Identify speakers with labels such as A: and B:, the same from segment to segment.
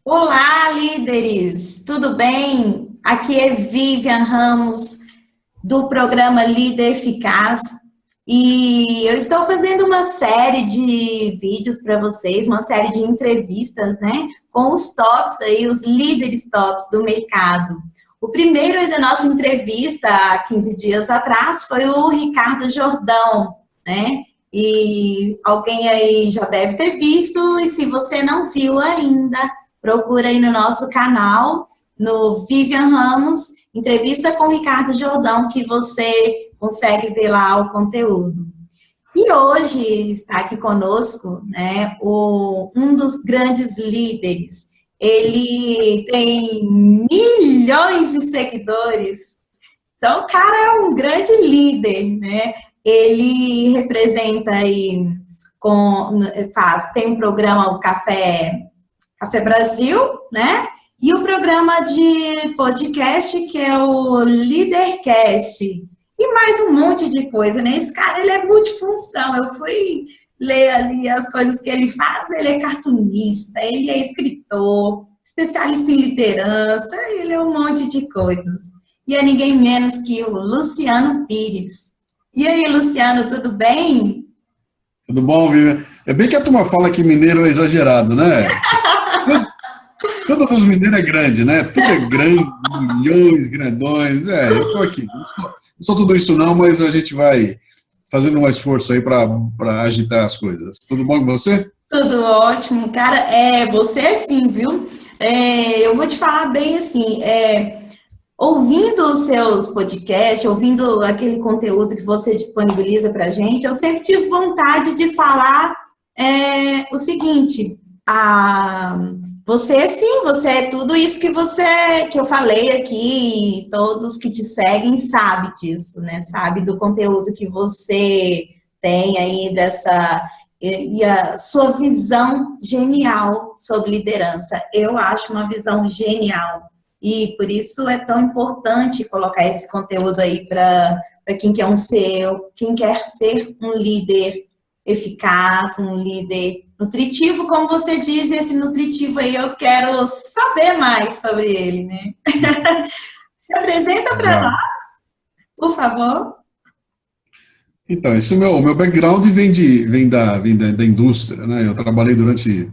A: Olá, líderes! Tudo bem? Aqui é Vivian Ramos, do programa Líder Eficaz, e eu estou fazendo uma série de vídeos para vocês, uma série de entrevistas, né, com os tops aí, os líderes tops do mercado. O primeiro aí da nossa entrevista, há 15 dias atrás, foi o Ricardo Jordão, né? E alguém aí já deve ter visto, e se você não viu ainda, procura aí no nosso canal, no Vivian Ramos, entrevista com o Ricardo Jordão, que você consegue ver lá o conteúdo. E hoje está aqui conosco, né, um dos grandes líderes. Ele tem milhões de seguidores. Então, o cara é um grande líder, né? Ele representa aí, tem um programa, o Café Brasil, né? E o programa de podcast, que é o Leadercast. E mais um monte de coisa, né? Esse cara, ele é multifunção. Eu fui ler ali as coisas que ele faz. Ele é cartunista, ele é escritor, especialista em liderança, ele é um monte de coisas. E é ninguém menos que o Luciano Pires. E aí, Luciano, tudo bem?
B: Tudo bom, Vivian? É bem que a turma fala que mineiro é exagerado, né? Tudo dos mineiros é grande, né? Tudo é grande, milhões, grandões. Eu tô aqui. Não sou tudo isso não, mas a gente vai fazendo um esforço aí para agitar as coisas. Tudo bom com você?
A: Tudo ótimo, cara. Você sim, viu? Eu vou te falar bem assim, ouvindo os seus podcasts, ouvindo aquele conteúdo que você disponibiliza para a gente, eu sempre tive vontade de falar o seguinte: você é tudo isso que eu falei aqui, e todos que te seguem sabem disso, né? Sabe do conteúdo que você tem aí e a sua visão genial sobre liderança. Eu acho uma visão genial. E por isso é tão importante colocar esse conteúdo aí para quem quer ser um líder eficaz, um líder nutritivo, como você diz, e esse nutritivo aí eu quero saber mais sobre ele, né? Se apresenta para nós, por favor.
B: Então, esse meu background vem da indústria, né? Eu trabalhei durante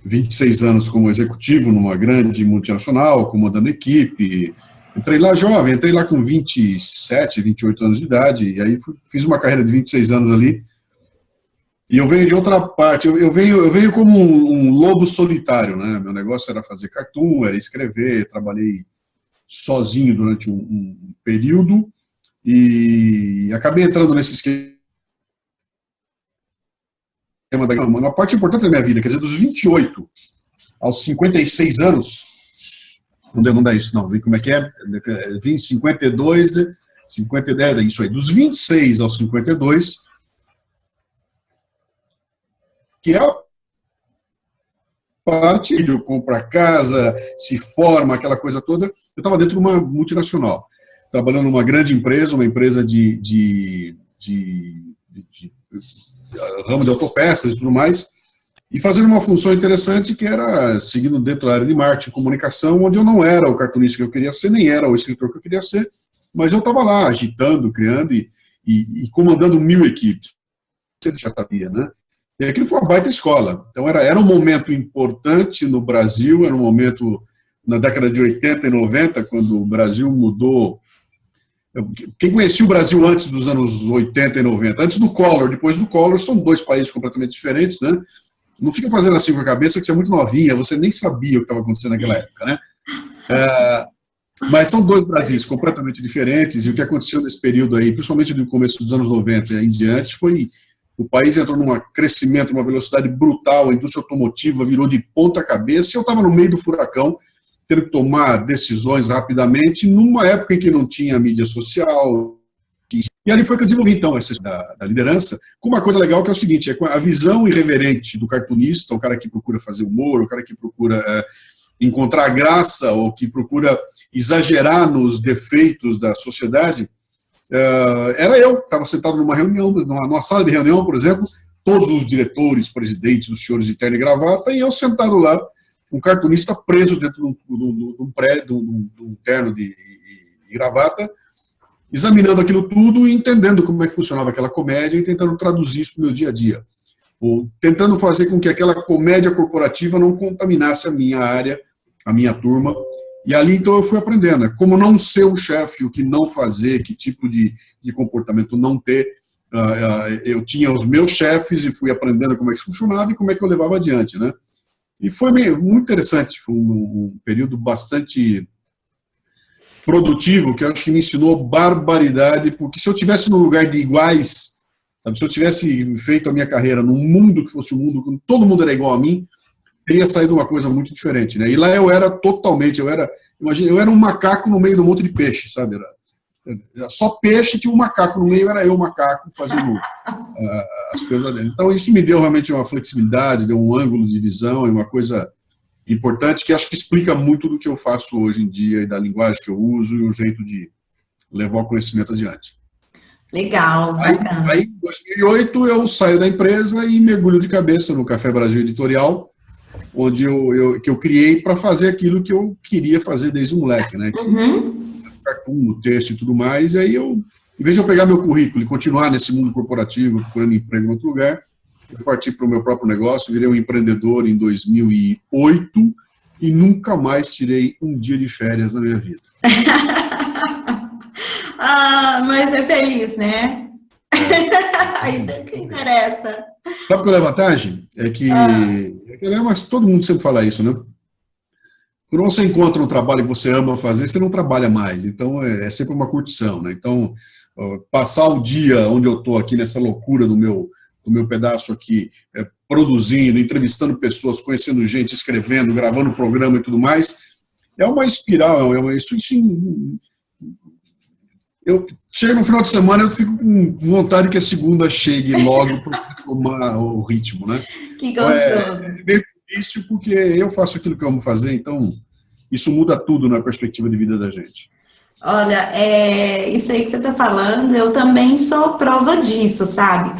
B: 26 anos como executivo numa grande multinacional, comandando equipe. Entrei lá jovem, entrei lá com 27, 28 anos de idade, e aí fiz uma carreira de 26 anos ali. E eu venho de outra parte, eu venho como um lobo solitário, né? Meu negócio era fazer cartoon, era escrever, trabalhei sozinho durante um período e acabei entrando nesse esquema. Uma parte importante da minha vida, quer dizer, dos 28 aos 56 anos, não dá isso não, como é que é? 52, 50, isso aí, dos 26 aos 52, que é a parte de eu comprar casa, se forma, aquela coisa toda. Eu estava dentro de uma multinacional, trabalhando numa grande empresa, uma empresa de ramo de autopeças e tudo mais, e fazendo uma função interessante que era seguindo dentro da área de marketing e comunicação, onde eu não era o cartunista que eu queria ser, nem era o escritor que eu queria ser, mas eu estava lá agitando, criando e comandando 1000 equipes. Você já sabia, né? E aquilo foi uma baita escola. Então era um momento importante no Brasil, era um momento na década de 80 e 90, quando o Brasil mudou. Quem conhecia o Brasil antes dos anos 80 e 90, antes do Collor, depois do Collor, são dois países completamente diferentes, né? Não fica fazendo assim com a cabeça que você é muito novinha, você nem sabia o que estava acontecendo naquela época, né? Mas são dois Brasis completamente diferentes, e o que aconteceu nesse período aí, principalmente no começo dos anos 90 e em diante, foi o país entrou num crescimento, uma velocidade brutal, a indústria automotiva virou de ponta cabeça, e eu estava no meio do furacão, tendo que tomar decisões rapidamente, numa época em que não tinha mídia social. E ali foi que eu desenvolvi, então, essa da liderança, com uma coisa legal que é o seguinte, a visão irreverente do cartunista, o cara que procura fazer humor, o cara que procura encontrar graça, ou que procura exagerar nos defeitos da sociedade, era eu, estava sentado numa reunião, numa sala de reunião, por exemplo, todos os diretores, presidentes, os senhores de terno e gravata, e eu sentado lá, um cartunista preso dentro de um prédio, de um terno de gravata, examinando aquilo tudo e entendendo como é que funcionava aquela comédia e tentando traduzir isso para o meu dia a dia. Ou tentando fazer com que aquela comédia corporativa não contaminasse a minha área, a minha turma. E ali, então, eu fui aprendendo. Como não ser o chefe, o que não fazer, que tipo de comportamento não ter. Eu tinha os meus chefes e fui aprendendo como é que funcionava e como é que eu levava adiante, né? E foi muito interessante. Foi um período bastante produtivo, que eu acho que me ensinou barbaridade, porque se eu tivesse no lugar de iguais, sabe, se eu tivesse feito a minha carreira num mundo que fosse um mundo que todo mundo era igual a mim, teria saído uma coisa muito diferente, né? E lá eu era totalmente, imagina, eu era um macaco no meio de um monte de peixe, sabe? Era só peixe, tinha um macaco no meio, era eu, macaco, fazendo as coisas lá dentro. Então isso me deu realmente uma flexibilidade, deu um ângulo de visão e uma coisa importante que acho que explica muito do que eu faço hoje em dia e da linguagem que eu uso e o jeito de levar o conhecimento adiante.
A: Legal, bacana.
B: Aí, em 2008, eu saio da empresa e mergulho de cabeça no Café Brasil Editorial, onde eu criei para fazer aquilo que eu queria fazer desde um moleque, né? Cartoon, texto e tudo mais. E aí em vez de eu pegar meu currículo e continuar nesse mundo corporativo, procurando emprego em outro lugar, eu parti para o meu próprio negócio, virei um empreendedor em 2008 e nunca mais tirei um dia de férias na minha vida.
A: Mas é feliz, né? Isso é o que interessa.
B: Sabe qual é a vantagem? É que, mas todo mundo sempre fala isso, né? Quando você encontra um trabalho que você ama fazer, você não trabalha mais. Então, é sempre uma curtição, né? Então, passar o dia onde eu estou aqui nessa loucura do meu pedaço aqui, produzindo, entrevistando pessoas, conhecendo gente, escrevendo, gravando programa e tudo mais, é uma espiral, eu chego no final de semana, eu fico com vontade que a segunda chegue logo para tomar o ritmo, né?
A: Que gostoso.
B: É meio difícil porque eu faço aquilo que eu amo fazer, então isso muda tudo na perspectiva de vida da gente.
A: Olha, isso aí que você está falando, eu também sou prova disso, sabe?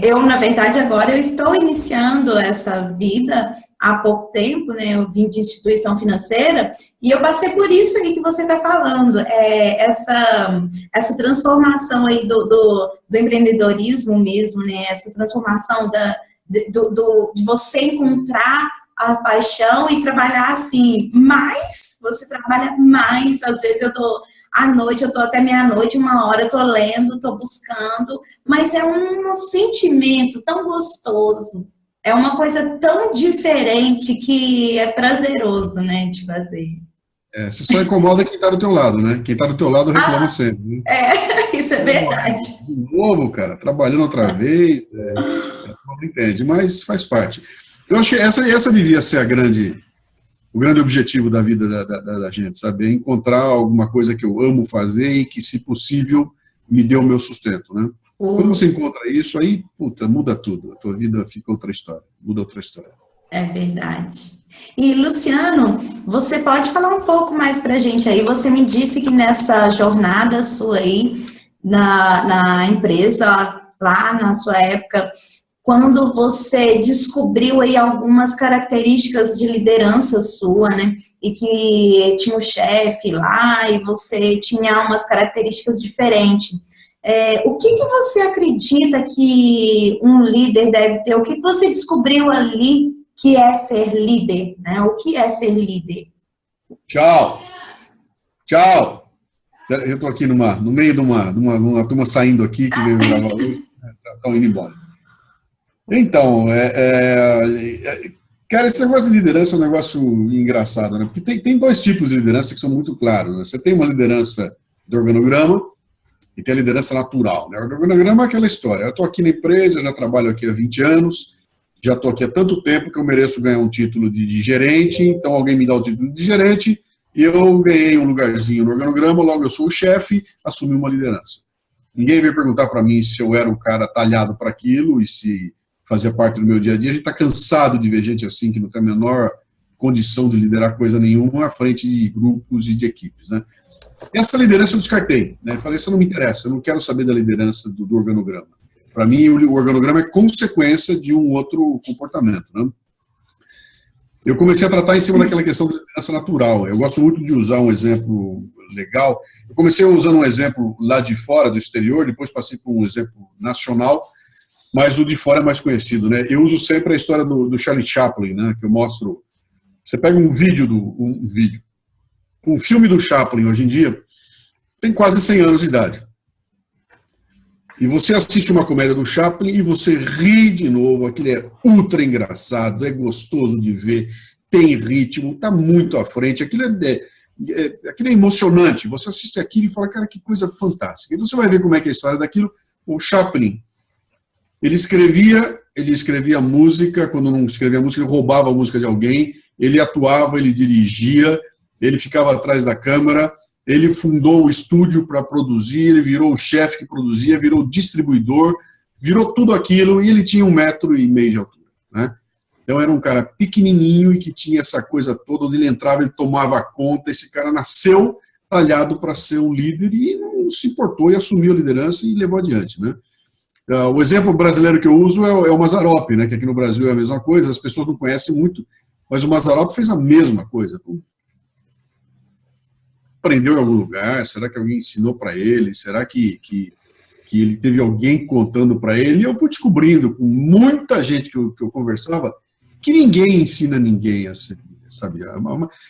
A: Eu, na verdade, agora eu estou iniciando essa vida há pouco tempo, né? Eu vim de instituição financeira e eu passei por isso aí que você está falando, essa transformação aí do empreendedorismo mesmo, né? Essa transformação de você encontrar a paixão e trabalhar assim, você trabalha mais, às vezes à noite, eu tô até meia-noite, 1 hora, eu tô lendo, tô buscando, mas é um sentimento tão gostoso, é uma coisa tão diferente que é prazeroso, né, de fazer.
B: Você só incomoda quem tá do teu lado, né? Quem tá do teu lado reclama sempre. Né?
A: Isso é verdade.
B: De novo, cara, trabalhando outra vez, não entende, mas faz parte. Eu acho que essa devia ser o grande objetivo da vida da gente, sabe? É encontrar alguma coisa que eu amo fazer e que, se possível, me dê o meu sustento, né? Quando você encontra isso, aí, puta, muda tudo. A tua vida fica outra história, muda outra história.
A: É verdade. E, Luciano, você pode falar um pouco mais pra gente aí? Você me disse que nessa jornada sua aí, na empresa, lá na sua época, quando você descobriu aí algumas características de liderança sua, né? E que tinha um chefe lá e você tinha umas características diferentes. O que você acredita que um líder deve ter? O que você descobriu ali que é ser líder, né? O que é ser líder?
B: Tchau. Eu estou aqui no meio de uma turma saindo aqui que veio gravar hoje, estão indo embora. Então, cara, esse negócio de liderança é um negócio engraçado, né? Porque tem 2 tipos de liderança que são muito claros, né? Você tem uma liderança do organograma e tem a liderança natural, né? O organograma é aquela história. Eu estou aqui na empresa, já trabalho aqui há 20 anos, já estou aqui há tanto tempo que eu mereço ganhar um título de gerente, então alguém me dá o título de gerente e eu ganhei um lugarzinho no organograma, logo eu sou o chefe, assumi uma liderança. Ninguém veio perguntar para mim se eu era o cara talhado para aquilo e se fazia parte do meu dia a dia. A gente está cansado de ver gente assim, que não tem a menor condição de liderar coisa nenhuma à frente de grupos e de equipes, né? Essa liderança eu descartei, né? Falei, isso não me interessa, eu não quero saber da liderança do organograma. Para mim, o organograma é consequência de um outro comportamento, né? eu comecei a tratar em cima daquela questão da liderança natural. Eu gosto muito de usar um exemplo legal. Eu comecei usando um exemplo lá de fora, do exterior, depois passei por um exemplo nacional, mas o de fora é mais conhecido, né? Eu uso sempre a história do Charlie Chaplin, né? Que eu mostro. Você pega um filme do Chaplin hoje em dia tem quase 100 anos de idade. E você assiste uma comédia do Chaplin e você ri de novo, aquilo é ultra engraçado, é gostoso de ver, tem ritmo, está muito à frente, aquilo é emocionante. Você assiste aquilo e fala, cara, que coisa fantástica. E você vai ver como é que é a história daquilo. O Chaplin, ele escrevia música, quando não escrevia música, ele roubava a música de alguém, ele atuava, ele dirigia, ele ficava atrás da câmera, ele fundou o estúdio para produzir, ele virou o chefe que produzia, virou distribuidor, virou tudo aquilo, e ele tinha 1,5 m de altura, né? Então era um cara pequenininho e que tinha essa coisa toda, onde ele entrava, ele tomava conta, esse cara nasceu talhado para ser um líder e não se importou e assumiu a liderança e levou adiante, né? O exemplo brasileiro que eu uso é o Mazzaropi, né, que aqui no Brasil é a mesma coisa, as pessoas não conhecem muito, mas o Mazzaropi fez a mesma coisa. Aprendeu em algum lugar? Será que alguém ensinou para ele? Será que ele teve alguém contando para ele? E eu fui descobrindo, com muita gente que eu conversava, que ninguém ensina ninguém a ser, sabe?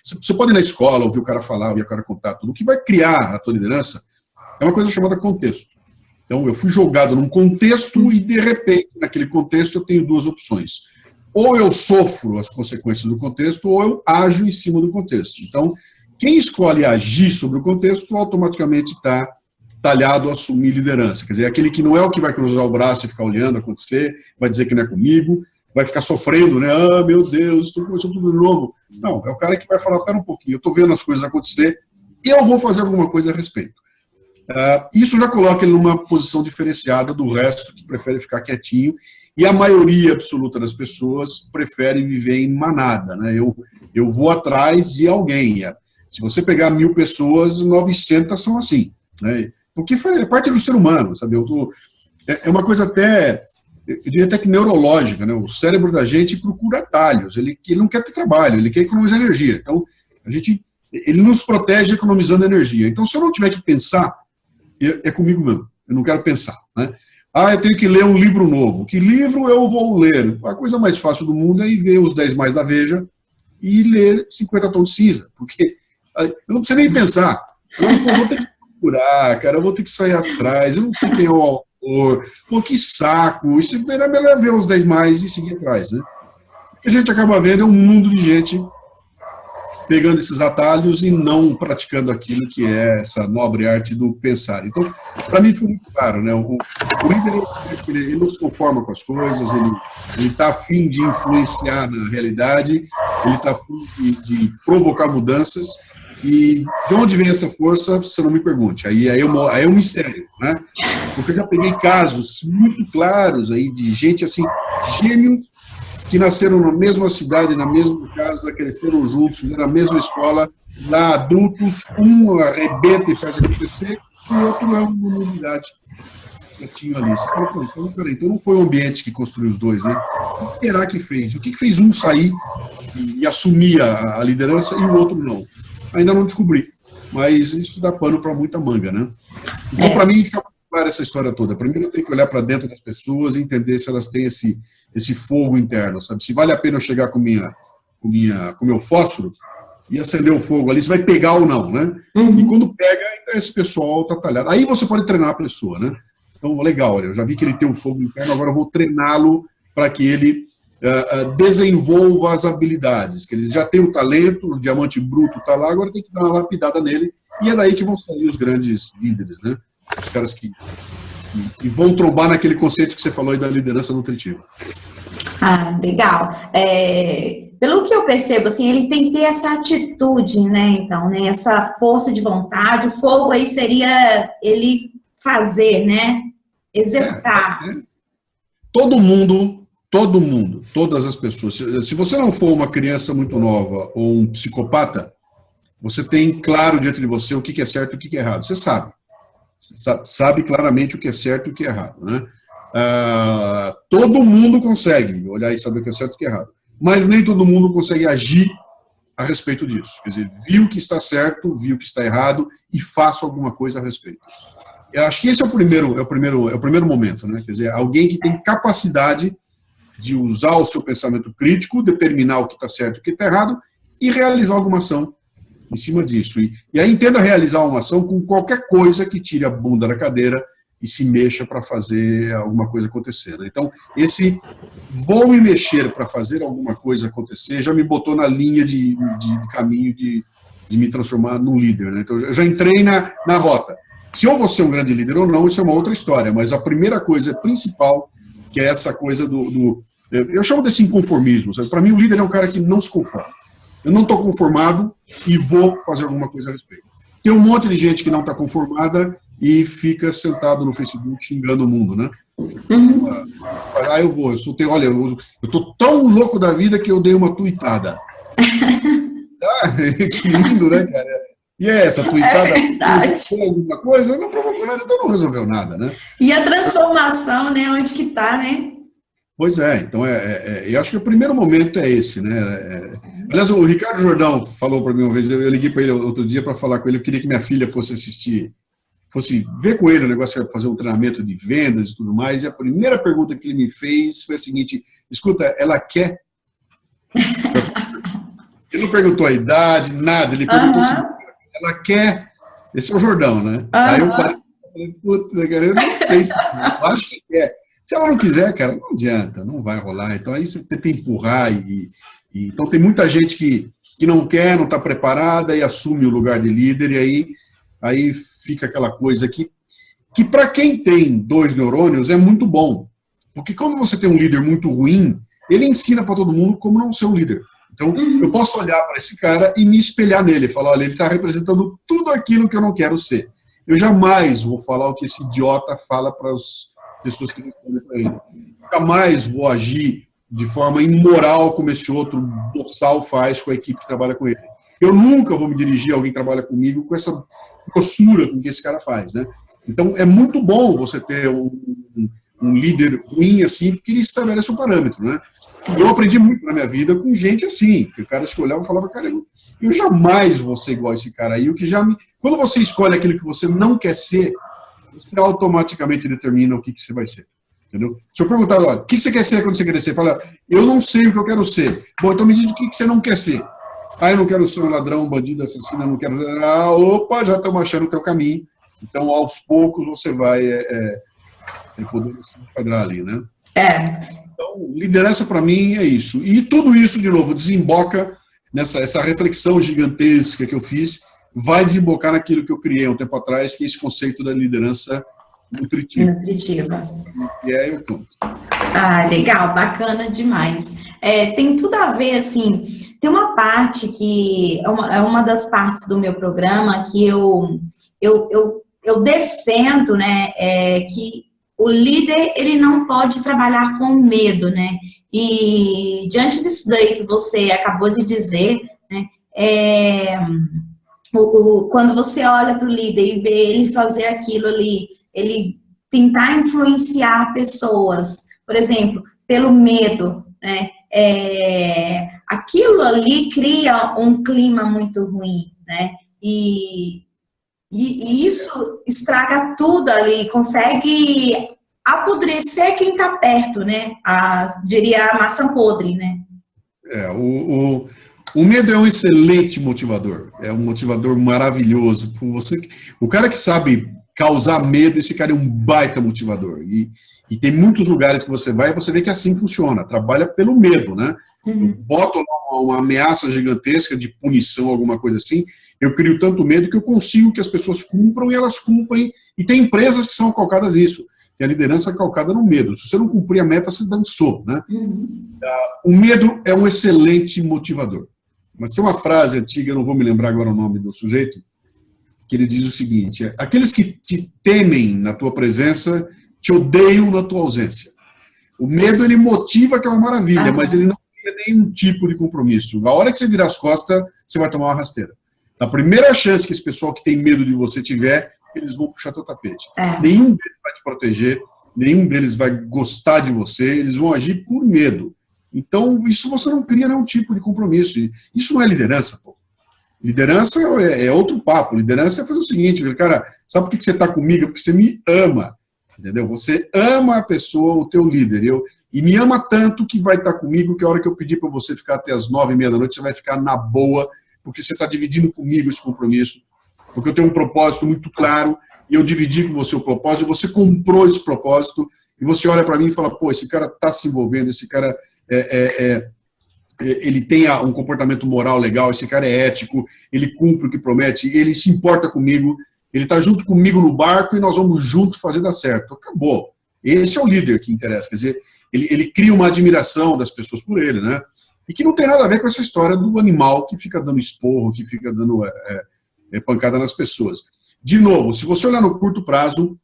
B: Você pode ir na escola, ouvir o cara falar, ouvir o cara contar tudo. O que vai criar a tua liderança é uma coisa chamada contexto. Então, eu fui jogado num contexto e, de repente, naquele contexto, eu tenho 2 opções. Ou eu sofro as consequências do contexto, ou eu ajo em cima do contexto. Então, quem escolhe agir sobre o contexto, automaticamente está talhado a assumir liderança. Quer dizer, aquele que não é o que vai cruzar o braço e ficar olhando acontecer, vai dizer que não é comigo, vai ficar sofrendo, né? Ah, meu Deus, estou começando tudo de novo. Não, é o cara que vai falar, espera um pouquinho, eu estou vendo as coisas acontecer, eu vou fazer alguma coisa a respeito. Isso já coloca ele numa posição diferenciada do resto, que prefere ficar quietinho, e a maioria absoluta das pessoas prefere viver em manada, né? Eu vou atrás de alguém. Se você pegar 1000 pessoas, 900 são assim, né? Porque é parte do ser humano, sabe? É uma coisa até, eu diria até que neurológica, né? O cérebro da gente procura atalhos, ele não quer ter trabalho, ele quer economizar energia. Então, ele nos protege economizando energia. Então, se eu não tiver que pensar, é comigo mesmo, eu não quero pensar, né? Eu tenho que ler um livro novo. Que livro eu vou ler? A coisa mais fácil do mundo é ir ver os 10 mais da Veja e ler 50 tons de cinza, porque eu não preciso nem pensar. Eu vou ter que procurar, cara, eu vou ter que sair atrás, eu não sei quem é o autor, pô, que saco, isso é melhor ver os 10 mais e seguir atrás, né? O que a gente acaba vendo é um mundo de gente pegando esses atalhos e não praticando aquilo que é essa nobre arte do pensar. Então, para mim foi muito claro, né? O líder, ele não se conforma com as coisas, ele está a fim de influenciar na realidade, ele está a fim de provocar mudanças, e de onde vem essa força, você não me pergunte. Aí é um mistério, né? Porque eu já peguei casos muito claros aí de gente assim, gênios, que nasceram na mesma cidade, na mesma casa, cresceram juntos, na mesma escola, lá adultos, um arrebenta e faz acontecer, e o outro é uma unidade quietinho ali. Você fala, então não foi o ambiente que construiu os dois, né? O que será que fez? O que fez um sair e assumir a liderança e o outro não? Ainda não descobri, mas isso dá pano para muita manga, né? Então, para mim, fica muito clara essa história toda. Primeiro, eu tenho que olhar para dentro das pessoas e entender se elas têm esse fogo interno, sabe? Se vale a pena eu chegar com meu fósforo e acender o fogo ali, se vai pegar ou não, né? Uhum. E quando pega, então esse pessoal está talhado. Aí você pode treinar a pessoa, né? Então, legal, olha, eu já vi que ele tem um fogo interno, agora eu vou treiná-lo para que ele desenvolva as habilidades, que ele já tem o talento, o diamante bruto está lá, agora tem que dar uma lapidada nele, e é daí que vão sair os grandes líderes, né? Os caras que vão trombar naquele conceito que você falou aí da liderança nutritiva.
A: Legal. Pelo que eu percebo, assim, ele tem que ter essa atitude, né? Então, né? Essa força de vontade, o fogo aí seria ele fazer, né? Executar.
B: Todo mundo, todas as pessoas. Se você não for uma criança muito nova ou um psicopata, você tem claro diante de você o que é certo e o que é errado. Você sabe. Você sabe claramente o que é certo e o que é errado, né? Todo mundo consegue olhar e saber o que é certo e o que é errado. mas nem todo mundo consegue agir a respeito disso. Quer dizer, viu que está certo, viu que está errado e faça alguma coisa a respeito. Eu acho que esse é o primeiro momento, né? Quer dizer, alguém que tem capacidade de usar o seu pensamento crítico, determinar o que está certo e o que está errado e realizar alguma ação em cima disso. E aí entenda realizar uma ação com qualquer coisa que tire a bunda da cadeira e se mexa para fazer alguma coisa acontecer. Né? Então, esse vou me mexer para fazer alguma coisa acontecer já me botou na linha de caminho de me transformar num líder. Né? Então, eu já entrei na rota. Se eu vou ser um grande líder ou não, isso é uma outra história, mas a primeira coisa principal, que é essa coisa eu chamo desse inconformismo. Para mim, o líder é um cara que não se conforma. Eu não estou conformado e vou fazer alguma coisa a respeito. Tem um monte de gente que não está conformada e fica sentado no Facebook xingando o mundo, né? Eu estou tão louco da vida que eu dei uma tuitada. Que lindo, né, cara? E essa tuitada provocou alguma coisa? Não provocou nada, então não resolveu nada, né?
A: E a transformação, né? Onde que está, né?
B: Pois é, então eu acho que o primeiro momento é esse, né? Aliás, o Ricardo Jordão falou para mim uma vez, eu liguei para ele outro dia para falar com ele, eu queria que minha filha fosse ver com ele o negócio, fazer um treinamento de vendas e tudo mais, e a primeira pergunta que ele me fez foi a seguinte: escuta, ela quer? Ele não perguntou a idade, nada, ele perguntou se ela quer. Esse é o Jordão, né? Aí eu falei, puta, cara, eu não sei se eu acho que quer. Se ela não quiser, cara, não adianta, não vai rolar. Então aí você tenta empurrar então tem muita gente que não quer, não está preparada e assume o lugar de líder, e aí fica aquela coisa que para quem tem 2 neurônios é muito bom. Porque quando você tem um líder muito ruim, ele ensina para todo mundo como não ser um líder. Então eu posso olhar para esse cara e me espelhar nele, falar, olha, ele está representando tudo aquilo que eu não quero ser. Eu jamais vou falar o que esse idiota fala para as pessoas que respondem para ele. Jamais vou agir de forma imoral como esse outro boçal faz com a equipe que trabalha com ele. Eu nunca vou me dirigir a alguém que trabalha comigo com essa grossura com que esse cara faz, né? Então, é muito bom você ter um líder ruim assim, porque ele estabelece um parâmetro, né? Eu aprendi muito na minha vida com gente assim, que o cara que olhava e falava, cara, eu jamais vou ser igual a esse cara aí, quando você escolhe aquilo que você não quer ser, você automaticamente determina o que você vai ser. Entendeu? Se eu perguntar, olha, o que você quer ser quando você crescer? Fala, eu não sei o que eu quero ser. Bom, então me diz o que você não quer ser. Eu não quero ser um ladrão, um bandido, assassino, eu não quero... opa, já estamos achando o teu caminho. Então, aos poucos, você vai poder se enquadrar ali, né? Então, liderança, para mim, é isso. E tudo isso, de novo, desemboca essa reflexão gigantesca que eu fiz, vai desembocar naquilo que eu criei há um tempo atrás, que é esse conceito da liderança nutritiva. E aí eu conto.
A: Legal, bacana demais. Tem tudo a ver, assim, tem uma parte que é uma das partes do meu programa que eu defendo, né, que o líder, ele não pode trabalhar com medo, né, e diante disso daí que você acabou de dizer, né, quando você olha para o líder e vê ele fazer aquilo ali, ele tentar influenciar pessoas, por exemplo, pelo medo, né? Aquilo ali cria um clima muito ruim, né? E isso estraga tudo ali, consegue apodrecer quem está perto, né? Diria a maçã podre, né?
B: O medo é um excelente motivador, é um motivador maravilhoso. O cara que sabe causar medo, esse cara é um baita motivador. E tem muitos lugares que você vai e você vê que assim funciona, trabalha pelo medo, né? Eu boto lá uma ameaça gigantesca de punição, alguma coisa assim, eu crio tanto medo que eu consigo que as pessoas cumpram e elas cumprem, e tem empresas que são calcadas nisso, que a liderança é calcada no medo. Se você não cumprir a meta, você dançou, né? O medo é um excelente motivador. Mas tem uma frase antiga, eu não vou me lembrar agora o nome do sujeito, que ele diz o seguinte: aqueles que te temem na tua presença te odeiam na tua ausência. O medo, ele motiva, que é uma maravilha, mas ele não cria nenhum tipo de compromisso. A hora que você virar as costas, você vai tomar uma rasteira. Na primeira chance que esse pessoal que tem medo de você tiver, eles vão puxar teu tapete. Nenhum deles vai te proteger, nenhum deles vai gostar de você, eles vão agir por medo. Então, isso você não cria nenhum tipo de compromisso. Isso não é liderança, pô. Liderança é outro papo. Liderança é fazer o seguinte, cara, sabe por que você está comigo? Porque você me ama, entendeu? Você ama a pessoa, o teu líder, e me ama tanto que vai estar comigo, que a hora que eu pedir para você ficar até as 9h30 da noite, você vai ficar na boa, porque você está dividindo comigo esse compromisso, porque eu tenho um propósito muito claro, e eu dividi com você o propósito, você comprou esse propósito, e você olha para mim e fala, pô, esse cara está se envolvendo, esse cara ele tem um comportamento moral legal, esse cara é ético, ele cumpre o que promete, ele se importa comigo, ele está junto comigo no barco e nós vamos juntos fazer dar certo. Acabou. Esse é o líder que interessa, quer dizer, ele cria uma admiração das pessoas por ele, né? E que não tem nada a ver com essa história do animal que fica dando esporro, que fica dando pancada nas pessoas. De novo, se você olhar no curto prazo,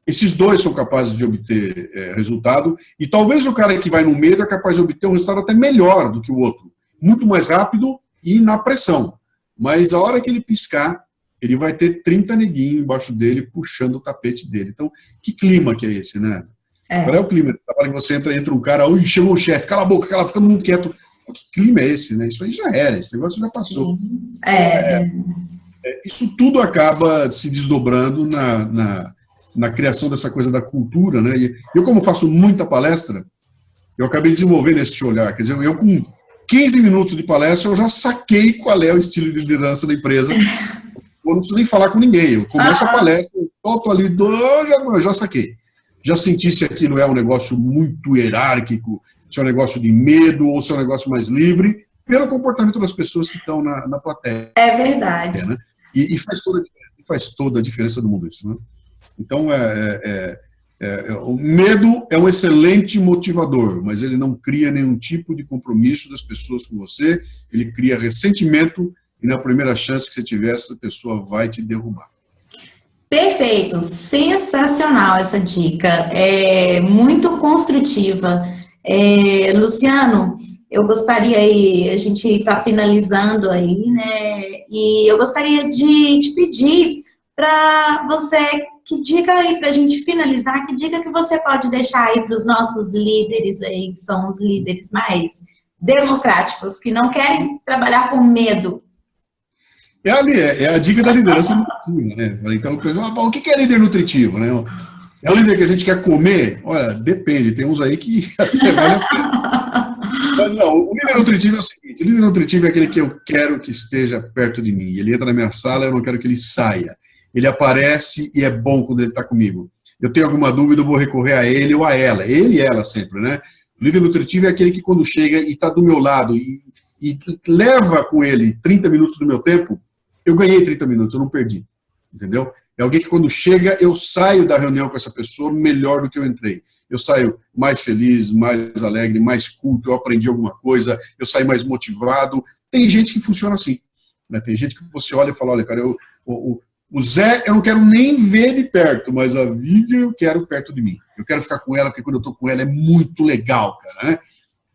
B: esses dois são capazes de obter resultado, e talvez o cara que vai no meio é capaz de obter um resultado até melhor do que o outro, muito mais rápido e na pressão. Mas a hora que ele piscar, ele vai ter 30 neguinhos embaixo dele, puxando o tapete dele. Então, que clima que é esse, né? Qual é o clima? Na hora que você entra um cara, ui, chegou o chefe, cala a boca, fica todo mundo quieto. Que clima é esse, né? Isso aí já era, esse negócio já passou. Isso tudo acaba se desdobrando na criação dessa coisa da cultura, né? E eu, como faço muita palestra, eu acabei desenvolvendo esse olhar. Quer dizer, eu com 15 minutos de palestra, eu já saquei qual é o estilo de liderança da empresa. Eu não preciso nem falar com ninguém. Eu começo a palestra, eu solto ali, eu já saquei. Já senti se aquilo é um negócio muito hierárquico, se é um negócio de medo ou se é um negócio mais livre, pelo comportamento das pessoas que estão na plateia.
A: É verdade.
B: Né? E faz toda a diferença do mundo isso, né? Então, o medo é um excelente motivador, mas ele não cria nenhum tipo de compromisso das pessoas com você, ele cria ressentimento e na primeira chance que você tiver, essa pessoa vai te derrubar.
A: Perfeito, sensacional essa dica, é muito construtiva. Luciano, eu gostaria aí, a gente está finalizando aí, né, e eu gostaria de te pedir para você, que dica aí para a gente finalizar, que dica que você pode deixar aí para os nossos líderes aí, que são os líderes mais democráticos, que não querem trabalhar com medo.
B: É a dica da liderança nutritiva, né? Então, o que é líder nutritivo, né? É um líder que a gente quer comer? Olha, depende, tem uns aí que até vale a pena. Mas não, o líder nutritivo é o seguinte, o líder nutritivo é aquele que eu quero que esteja perto de mim. Ele entra na minha sala, eu não quero que ele saia. Ele aparece e é bom quando ele está comigo. Eu tenho alguma dúvida, eu vou recorrer a ele ou a ela. Ele e ela sempre, né? O líder nutritivo é aquele que quando chega e está do meu lado e leva com ele 30 minutos do meu tempo, eu ganhei 30 minutos, eu não perdi. Entendeu? É alguém que quando chega, eu saio da reunião com essa pessoa melhor do que eu entrei. Eu saio mais feliz, mais alegre, mais culto, eu aprendi alguma coisa, eu saio mais motivado. Tem gente que funciona assim. Né? Tem gente que você olha e fala, olha, cara, o Zé eu não quero nem ver de perto, mas a Vivian eu quero perto de mim. Eu quero ficar com ela, porque quando eu estou com ela é muito legal, cara. Né?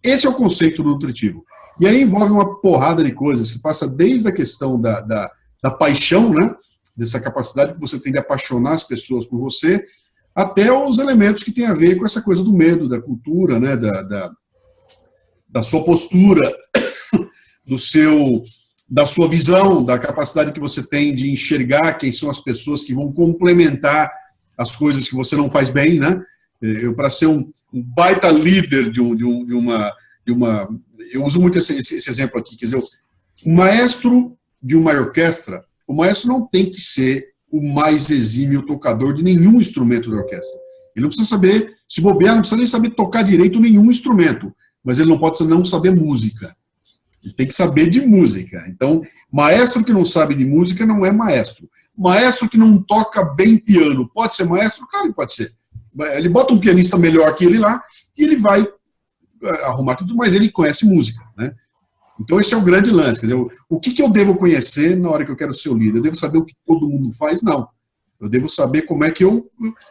B: Esse é o conceito do nutritivo. E aí envolve uma porrada de coisas, que passa desde a questão da paixão, né? Dessa capacidade que você tem de apaixonar as pessoas por você, até os elementos que tem a ver com essa coisa do medo, da cultura, né? Da sua postura, da sua visão, da capacidade que você tem de enxergar quem são as pessoas que vão complementar as coisas que você não faz bem, né? Para ser um baita líder de uma... Eu uso muito esse exemplo aqui, quer dizer, o maestro de uma orquestra, o maestro não tem que ser o mais exímio tocador de nenhum instrumento da orquestra. Ele não precisa saber, se bobear, não precisa nem saber tocar direito nenhum instrumento, mas ele não pode não saber música. Ele tem que saber de música. Então, maestro que não sabe de música não é maestro. Maestro que não toca bem piano, pode ser maestro? Claro que pode ser. Ele bota um pianista melhor que ele lá e ele vai arrumar tudo, mas ele conhece música, né? Então esse é o grande lance, quer dizer, o que eu devo conhecer na hora que eu quero ser o líder? Eu devo saber o que todo mundo faz? Não. Eu devo saber como é que eu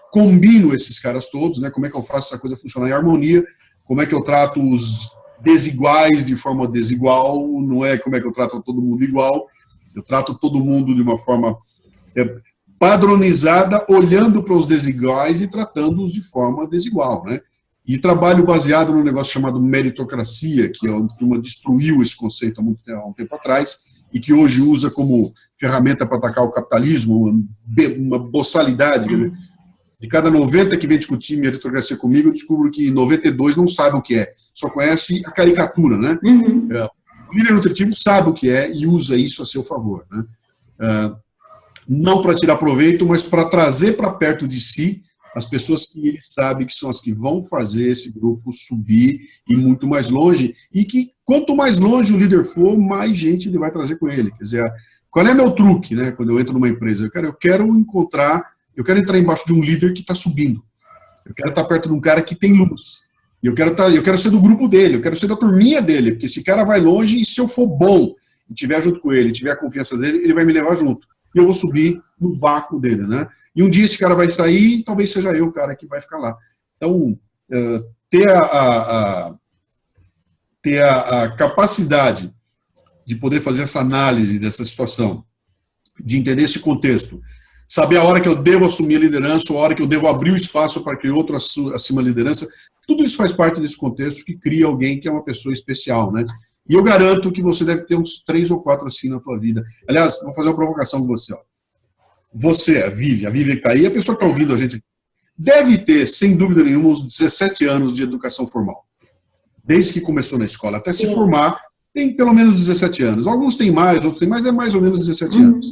B: combino esses caras todos, né? Como é que eu faço essa coisa funcionar em harmonia, como é que eu trato os desiguais de forma desigual, não é como é que eu trato todo mundo igual, eu trato todo mundo de uma forma padronizada, olhando para os desiguais e tratando-os de forma desigual, né? E trabalho baseado num negócio chamado meritocracia, que a turma destruiu esse conceito há um tempo atrás, e que hoje usa como ferramenta para atacar o capitalismo, uma boçalidade. De cada 90 que vem discutir meritocracia comigo, eu descubro que 92 não sabem o que é, só conhece a caricatura, né? O líder nutritivo sabe o que é e usa isso a seu favor, né? Não para tirar proveito, mas para trazer para perto de si as pessoas que ele sabe que são as que vão fazer esse grupo subir e muito mais longe, e que quanto mais longe o líder for, mais gente ele vai trazer com ele. Quer dizer, qual é meu truque, né? Quando eu entro numa empresa, eu quero entrar embaixo de um líder que está subindo. Eu quero estar perto de um cara que tem luz. Eu quero ser do grupo dele, eu quero ser da turminha dele, porque esse cara vai longe e se eu for bom e estiver junto com ele, tiver a confiança dele, ele vai me levar junto. E eu vou subir no vácuo dele, né? E um dia esse cara vai sair e talvez seja eu o cara que vai ficar lá. Então, ter a capacidade de poder fazer essa análise dessa situação, de entender esse contexto, saber a hora que eu devo assumir a liderança, a hora que eu devo abrir o espaço para que outro assuma a liderança, tudo isso faz parte desse contexto que cria alguém que é uma pessoa especial, né? E eu garanto que você deve ter uns 3 ou 4 assim na tua vida. Aliás, vou fazer uma provocação com você, ó. Você, a Vivian que está aí, a pessoa que está ouvindo a gente, deve ter, sem dúvida nenhuma, uns 17 anos de educação formal. Desde que começou na escola até se formar, tem pelo menos 17 anos. Alguns têm mais, outros têm mais, é mais ou menos 17 anos.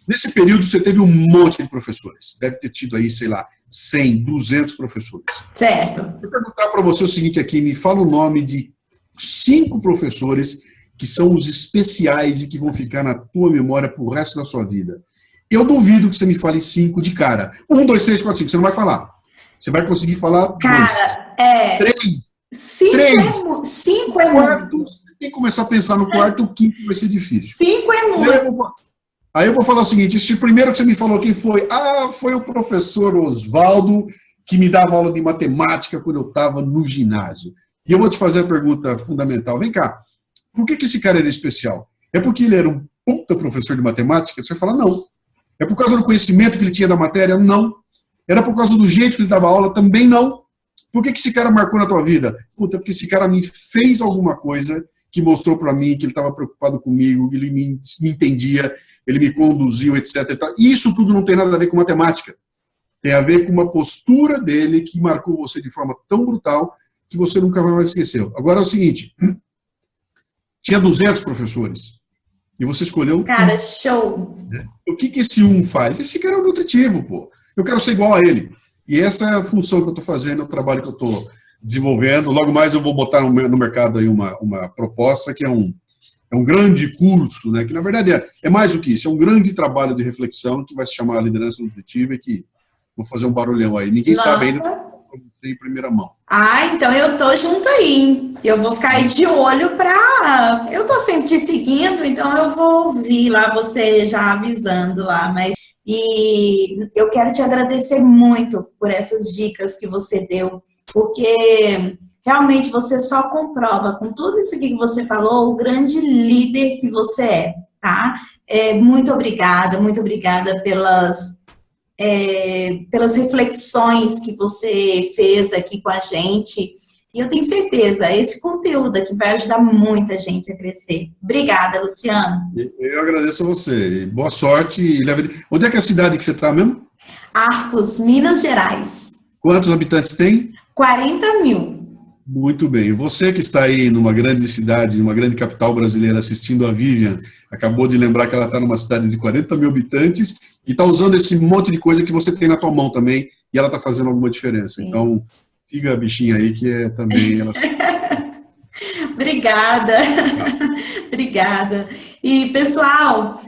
B: Nesse período, você teve um monte de professores. Deve ter tido aí, sei lá, 100, 200 professores.
A: Certo.
B: Vou perguntar para você o seguinte aqui, me fala o nome de 5 professores que são os especiais e que vão ficar na tua memória pro resto da sua vida. Eu duvido que você me fale 5 de cara. 1, 2, 3, 4, 5. Você não vai falar. Você vai conseguir falar 2. 3.
A: 5 é
B: quarto,
A: muito.
B: tem que começar a pensar no quarto, o quinto vai ser difícil.
A: 5 é muito.
B: Aí eu vou falar o seguinte, esse primeiro que você me falou, quem foi? Foi o professor Oswaldo, que me dava aula de matemática quando eu estava no ginásio. E eu vou te fazer a pergunta fundamental. Vem cá, por que esse cara era especial? É porque ele era um puta professor de matemática? Você vai falar, não. É por causa do conhecimento que ele tinha da matéria? Não. Era por causa do jeito que ele dava aula? Também não. Por que esse cara marcou na tua vida? Puta, porque esse cara me fez alguma coisa que mostrou para mim que ele estava preocupado comigo, que ele me entendia, ele me conduziu, etc. Isso tudo não tem nada a ver com matemática. Tem a ver com uma postura dele que marcou você de forma tão brutal que você nunca mais esqueceu. Agora é o seguinte, tinha 200 professores e você escolheu...
A: Cara, show!
B: O que esse faz? Esse cara é um nutritivo, pô. Eu quero ser igual a ele. E essa é a função que eu estou fazendo, é o trabalho que eu estou desenvolvendo. Logo mais eu vou botar no mercado aí uma proposta que é um grande curso, né, que na verdade é mais do que isso, é um grande trabalho de reflexão que vai se chamar Liderança Nutritiva e que vou fazer um barulhão aí. Ninguém sabe ainda, em primeira mão.
A: Então eu tô junto aí. Eu vou ficar aí de olho pra... Eu tô sempre te seguindo, então eu vou ouvir lá você já avisando lá, mas... E eu quero te agradecer muito por essas dicas que você deu, porque realmente você só comprova, com tudo isso aqui que você falou, o grande líder que você é, tá? Muito obrigada pelas reflexões que você fez aqui com a gente. E eu tenho certeza, esse conteúdo aqui vai ajudar muita gente a crescer. Obrigada, Luciano.
B: Eu agradeço a você. Boa sorte. Onde é que é a cidade que você está mesmo?
A: Arcos, Minas Gerais.
B: Quantos habitantes tem?
A: 40 mil.
B: Muito bem. Você que está aí numa grande cidade, numa grande capital brasileira, assistindo a Vivian, acabou de lembrar que ela está numa cidade de 40 mil habitantes e está usando esse monte de coisa que você tem na tua mão também e ela está fazendo alguma diferença. Sim. Então, siga a bichinha aí que também ela...
A: Obrigada. Obrigada. E, pessoal,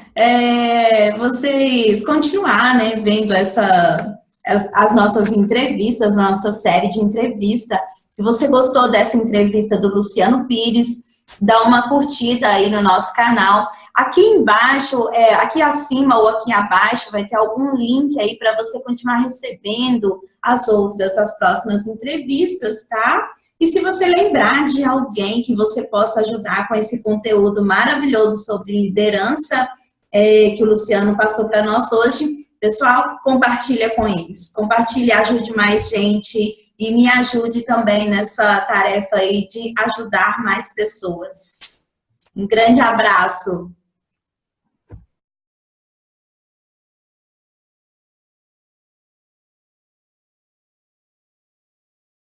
A: vocês continuar, né, vendo as nossas entrevistas, a nossa série de entrevista. Se você gostou dessa entrevista do Luciano Pires, dá uma curtida aí no nosso canal. Aqui embaixo, aqui acima ou aqui abaixo, vai ter algum link aí para você continuar recebendo as próximas entrevistas, tá? E se você lembrar de alguém que você possa ajudar com esse conteúdo maravilhoso sobre liderança que o Luciano passou para nós hoje, pessoal, compartilha com eles. Compartilha, ajude mais gente e me ajude também nessa tarefa aí de ajudar mais pessoas. Um grande abraço.